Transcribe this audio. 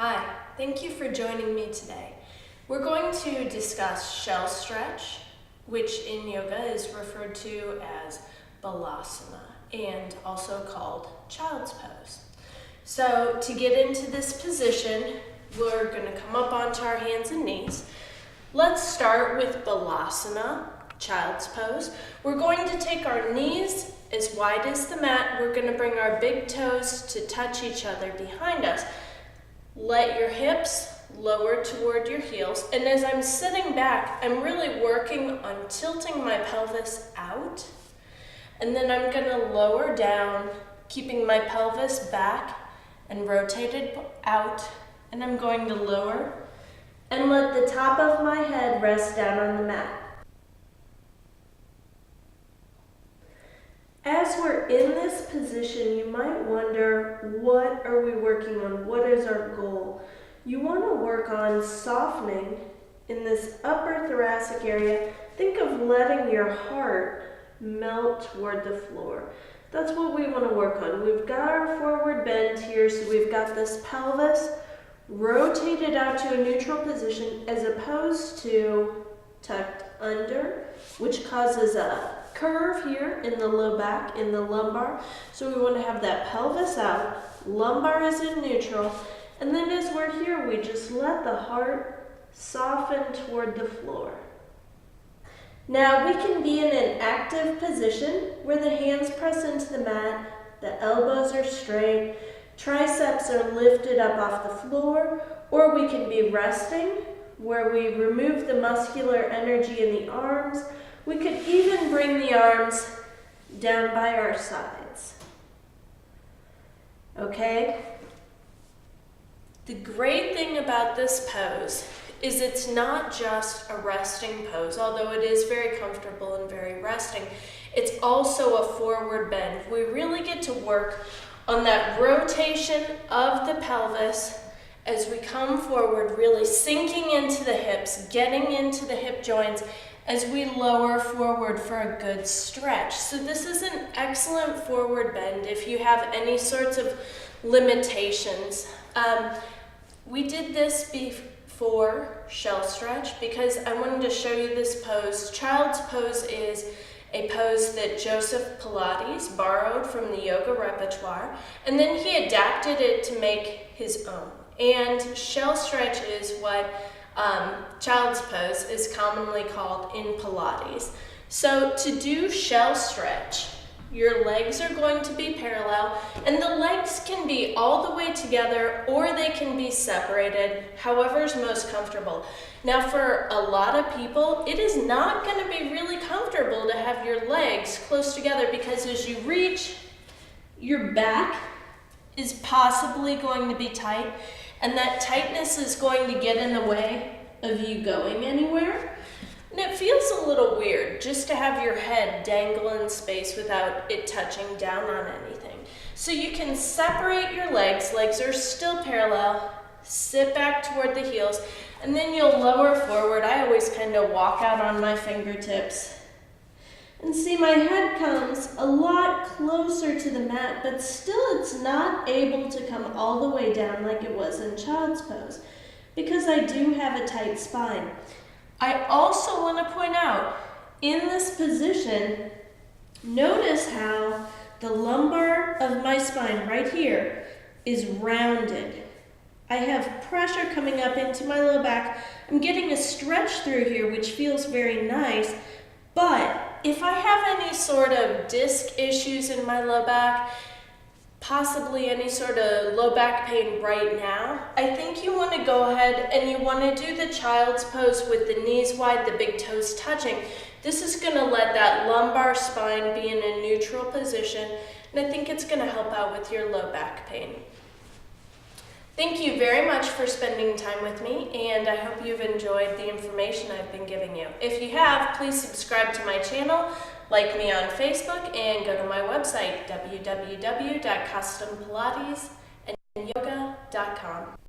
Hi, thank you for joining me today. We're going to discuss shell stretch, which in yoga is referred to as Balasana and also called child's pose. So to get into this position, we're going to come up onto our hands and knees. Let's start with Balasana, child's pose. We're going to take our knees as wide as the mat. We're going to bring our big toes to touch each other behind us. Let your hips lower toward your heels. And as I'm sitting back, I'm really working on tilting my pelvis out. And then I'm going to lower down, keeping my pelvis back and rotated out. And I'm going to lower and let the top of my head rest down on the mat. As we're in this position, you might wonder, what are we working on? What is our goal? You want to work on softening in this upper thoracic area. Think of letting your heart melt toward the floor. That's what we want to work on. We've got our forward bend here, so we've got this pelvis rotated out to a neutral position as opposed to tucked under, which causes a curve here in the low back, in the lumbar. So we want to have that pelvis out, lumbar is in neutral, and then as we're here, we just let the heart soften toward the floor. Now we can be in an active position where the hands press into the mat, the elbows are straight, triceps are lifted up off the floor, or we can be resting where we remove the muscular energy in the arms. We could even bring the arms down by our sides. Okay? The great thing about this pose is it's not just a resting pose, although it is very comfortable and very resting. It's also a forward bend. We really get to work on that rotation of the pelvis as we come forward, really sinking into the hips, getting into the hip joints as we lower forward for a good stretch. So this is an excellent forward bend if you have any sorts of limitations. We did this before shell stretch because I wanted to show you this pose. Child's pose is a pose that Joseph Pilates borrowed from the yoga repertoire, and then he adapted it to make his own. And shell stretch is what child's pose is commonly called in Pilates. So to do shell stretch, your legs are going to be parallel, and the legs can be all the way together or they can be separated, however is most comfortable. Now for a lot of people, it is not going to be really comfortable to have your legs close together because as you reach, your back is possibly going to be tight, and that tightness is going to get in the way of you going anywhere. And it feels a little weird just to have your head dangle in space without it touching down on anything. So you can separate your legs are still parallel, sit back toward the heels, and then you'll lower forward. I always kind of walk out on my fingertips. And see, my head comes a lot closer to the mat, but still it's not able to come all the way down like it was in child's pose because I do have a tight spine. I also want to point out, in this position, notice how the lumbar of my spine right here is rounded. I have pressure coming up into my low back. I'm getting a stretch through here, which feels very nice, but if I have any sort of disc issues in my low back, possibly any sort of low back pain right now, I think you want to go ahead and you want to do the child's pose with the knees wide, the big toes touching. This is going to let that lumbar spine be in a neutral position, and I think it's going to help out with your low back pain. Thank you very much for spending time with me, and I hope you've enjoyed the information I've been giving you. If you have, please subscribe to my channel, like me on Facebook, and go to my website, www.custompilatesandyoga.com.